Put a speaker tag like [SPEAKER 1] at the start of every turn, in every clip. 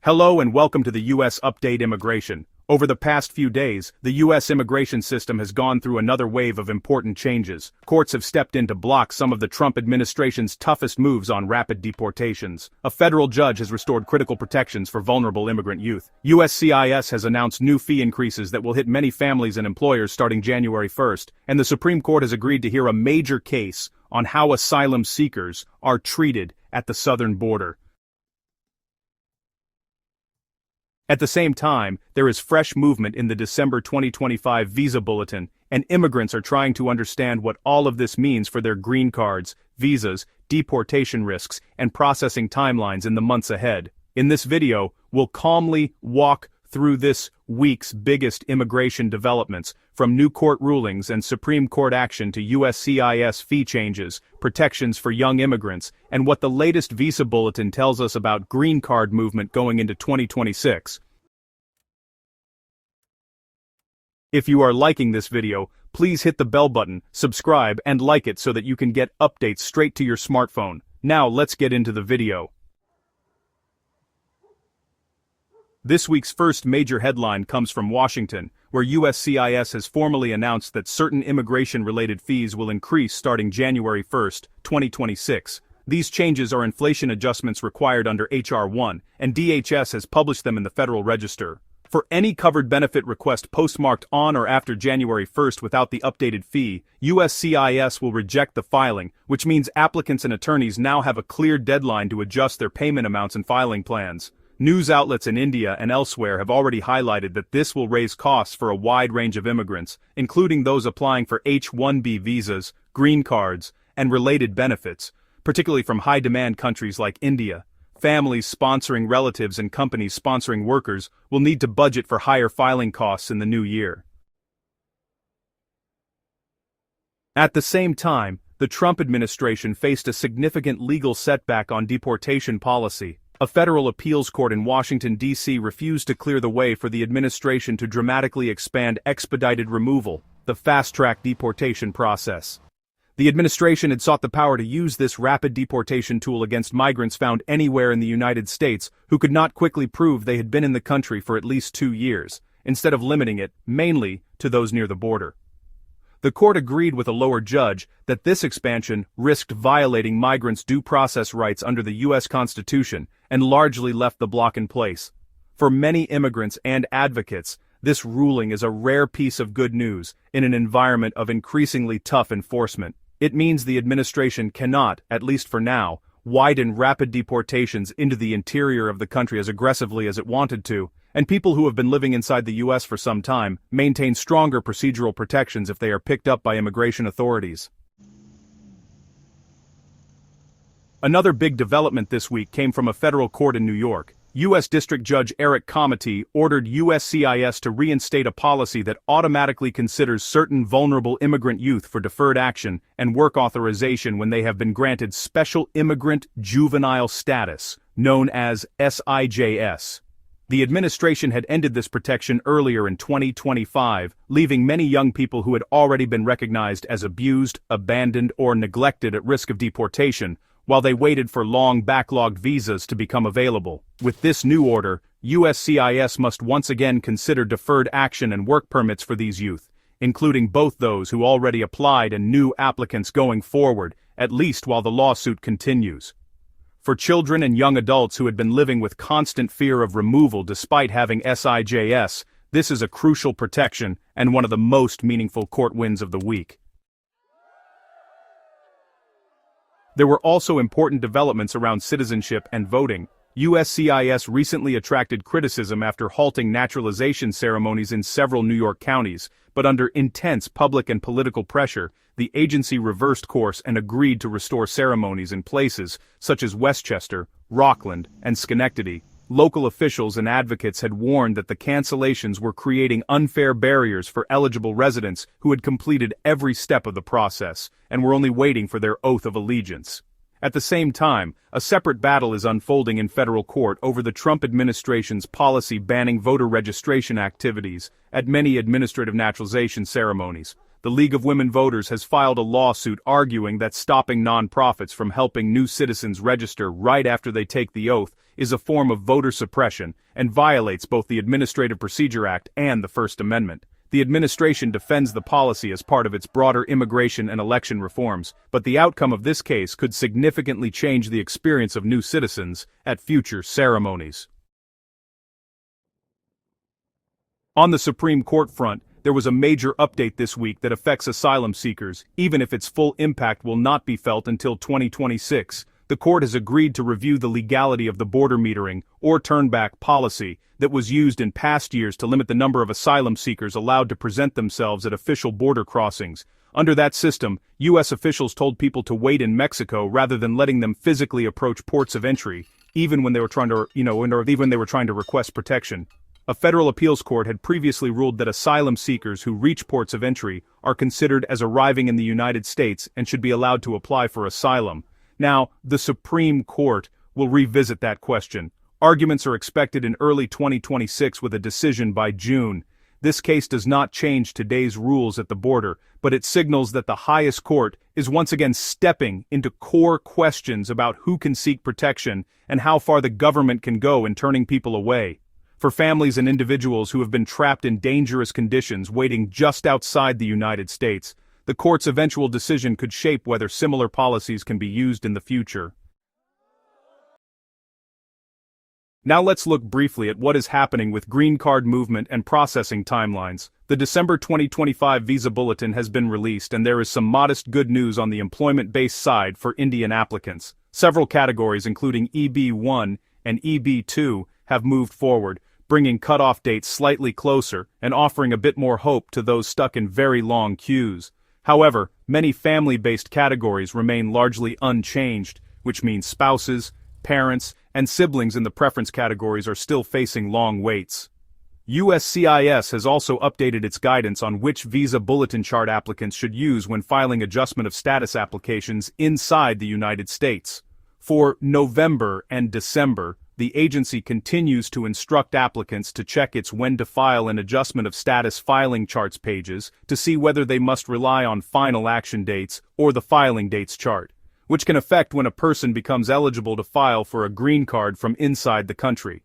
[SPEAKER 1] Hello and welcome to the U.S. Update Immigration. Over the past few days, the U.S. immigration system has gone through another wave of important changes. Courts have stepped in to block some of the Trump administration's toughest moves on rapid deportations. A federal judge has restored critical protections for vulnerable immigrant youth. USCIS has announced new fee increases that will hit many families and employers starting January 1st, and the Supreme Court has agreed to hear a major case on how asylum seekers are treated at the southern border. At the same time, there is fresh movement in the December 2025 Visa Bulletin, and immigrants are trying to understand what all of this means for their green cards, visas, deportation risks, and processing timelines in the months ahead. In this video, we'll calmly walk through this week's biggest immigration developments, from new court rulings and Supreme Court action to USCIS fee changes, protections for young immigrants, and what the latest Visa Bulletin tells us about green card movement going into 2026. If you are liking this video, please hit the bell button, subscribe, and like it so that you can get updates straight to your smartphone. Now let's get into the video. This week's first major headline comes from Washington, where USCIS has formally announced that certain immigration-related fees will increase starting January 1, 2026. These changes are inflation adjustments required under H.R. 1, and DHS has published them in the Federal Register. For any covered benefit request postmarked on or after January 1st without the updated fee, USCIS will reject the filing, which means applicants and attorneys now have a clear deadline to adjust their payment amounts and filing plans. News outlets in India and elsewhere have already highlighted that this will raise costs for a wide range of immigrants, including those applying for H-1B visas, green cards, and related benefits, particularly from high-demand countries like India. Families sponsoring relatives and companies sponsoring workers will need to budget for higher filing costs in the new year. At the same time, the Trump administration faced a significant legal setback on deportation policy. A federal appeals court in Washington, D.C. refused to clear the way for the administration to dramatically expand expedited removal, the fast-track deportation process. The administration had sought the power to use this rapid deportation tool against migrants found anywhere in the United States who could not quickly prove they had been in the country for at least 2 years, instead of limiting it, mainly, to those near the border. The court agreed with a lower judge that this expansion risked violating migrants' due process rights under the U.S. Constitution and largely left the block in place. For many immigrants and advocates, this ruling is a rare piece of good news in an environment of increasingly tough enforcement. It means the administration cannot, at least for now, widen rapid deportations into the interior of the country as aggressively as it wanted to, and people who have been living inside the U.S. for some time maintain stronger procedural protections if they are picked up by immigration authorities. Another big development this week came from a federal court in New York. U.S. District Judge Eric Comity ordered USCIS to reinstate a policy that automatically considers certain vulnerable immigrant youth for deferred action and work authorization when they have been granted Special Immigrant Juvenile Status, known as SIJS. The administration had ended this protection earlier in 2025, leaving many young people who had already been recognized as abused, abandoned, or neglected at risk of deportation, while they waited for long backlogged visas to become available. With this new order, USCIS must once again consider deferred action and work permits for these youth, including both those who already applied and new applicants going forward, at least while the lawsuit continues. For children and young adults who had been living with constant fear of removal despite having SIJS, this is a crucial protection and one of the most meaningful court wins of the week. There were also important developments around citizenship and voting. USCIS recently attracted criticism after halting naturalization ceremonies in several New York counties, but under intense public and political pressure, the agency reversed course and agreed to restore ceremonies in places such as Westchester, Rockland, and Schenectady. Local officials and advocates had warned that the cancellations were creating unfair barriers for eligible residents who had completed every step of the process and were only waiting for their oath of allegiance. At the same time, a separate battle is unfolding in federal court over the Trump administration's policy banning voter registration activities at many administrative naturalization ceremonies. the League of Women Voters has filed a lawsuit arguing that stopping nonprofits from helping new citizens register right after they take the oath is a form of voter suppression and violates both the Administrative Procedure Act and the First Amendment. The administration defends the policy as part of its broader immigration and election reforms, but the outcome of this case could significantly change the experience of new citizens at future ceremonies. On the Supreme Court front, there was a major update this week that affects asylum seekers, even if its full impact will not be felt until 2026. The court has agreed to review the legality of the border metering, or turnback policy, that was used in past years to limit the number of asylum seekers allowed to present themselves at official border crossings. Under that system, U.S. officials told people to wait in Mexico rather than letting them physically approach ports of entry, even when they were trying to request protection. A federal appeals court had previously ruled that asylum seekers who reach ports of entry are considered as arriving in the United States and should be allowed to apply for asylum. Now, the Supreme Court will revisit that question. Arguments are expected in early 2026 with a decision by June. This case does not change today's rules at the border, but it signals that the highest court is once again stepping into core questions about who can seek protection and how far the government can go in turning people away. For families and individuals who have been trapped in dangerous conditions waiting just outside the United States, the court's eventual decision could shape whether similar policies can be used in the future. Now let's look briefly at what is happening with green card movement and processing timelines. The December 2025 Visa Bulletin has been released, and there is some modest good news on the employment-based side for Indian applicants. Several categories, including EB1 and EB2, have moved forward, bringing cutoff dates slightly closer and offering a bit more hope to those stuck in very long queues. However, many family-based categories remain largely unchanged, which means spouses, parents, and siblings in the preference categories are still facing long waits. USCIS has also updated its guidance on which Visa Bulletin chart applicants should use when filing adjustment of status applications inside the United States. For November and December, the agency continues to instruct applicants to check its when to file an adjustment of status filing charts pages to see whether they must rely on final action dates or the filing dates chart, which can affect when a person becomes eligible to file for a green card from inside the country.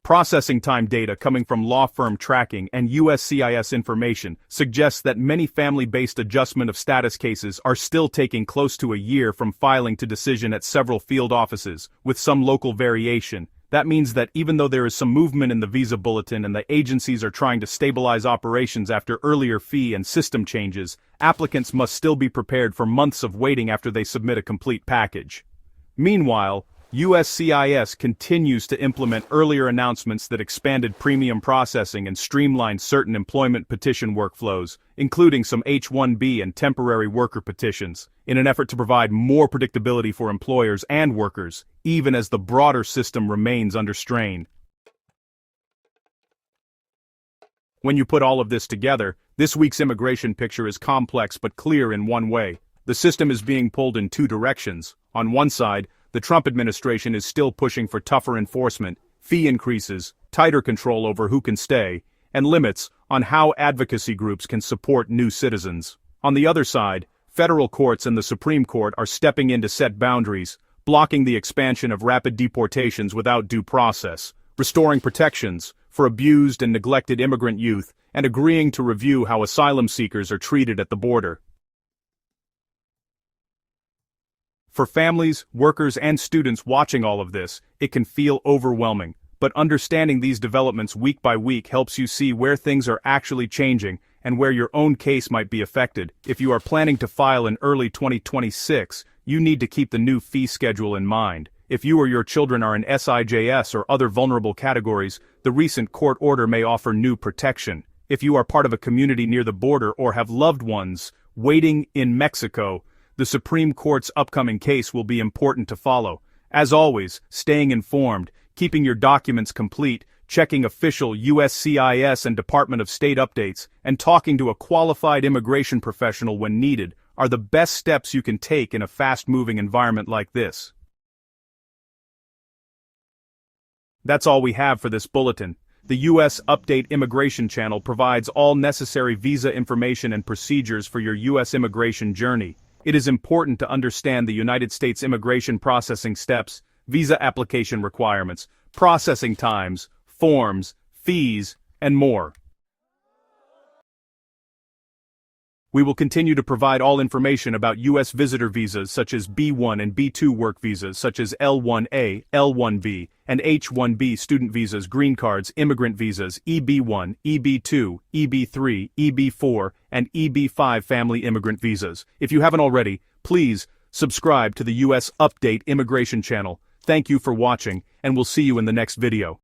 [SPEAKER 1] Processing time data coming from law firm tracking and USCIS information suggests that many family-based adjustment of status cases are still taking close to a year from filing to decision at several field offices, with some local variation. That means that even though there is some movement in the Visa Bulletin and the agencies are trying to stabilize operations after earlier fee and system changes, applicants must still be prepared for months of waiting after they submit a complete package. Meanwhile, USCIS continues to implement earlier announcements that expanded premium processing and streamlined certain employment petition workflows, including some H-1B and temporary worker petitions, in an effort to provide more predictability for employers and workers, even as the broader system remains under strain. When you put all of this together, this week's immigration picture is complex but clear in one way. The system is being pulled in two directions. On one side, the Trump administration is still pushing for tougher enforcement, fee increases, tighter control over who can stay, and limits on how advocacy groups can support new citizens. On the other side, federal courts and the Supreme Court are stepping in to set boundaries, blocking the expansion of rapid deportations without due process, restoring protections for abused and neglected immigrant youth, and agreeing to review how asylum seekers are treated at the border. For families, workers, and students watching all of this, it can feel overwhelming, but understanding these developments week by week helps you see where things are actually changing and where your own case might be affected. If you are planning to file in early 2026, you need to keep the new fee schedule in mind. If you or your children are in SIJS or other vulnerable categories, the recent court order may offer new protection. If you are part of a community near the border or have loved ones waiting in Mexico, the Supreme Court's upcoming case will be important to follow. As always, staying informed, keeping your documents complete, checking official USCIS and Department of State updates, and talking to a qualified immigration professional when needed are the best steps you can take in a fast-moving environment like this. That's all we have for this bulletin. The U.S. Update Immigration Channel provides all necessary visa information and procedures for your U.S. immigration journey. It is important to understand the United States immigration processing steps, visa application requirements, processing times, forms, fees, and more. We will continue to provide all information about U.S. visitor visas such as B1 and B2 work visas such as L1A, L1B, and H1B student visas, green cards, immigrant visas, EB1, EB2, EB3, EB4, and EB5 family immigrant visas. If you haven't already, please subscribe to the U.S. Update Immigration Channel. Thank you for watching, and we'll see you in the next video.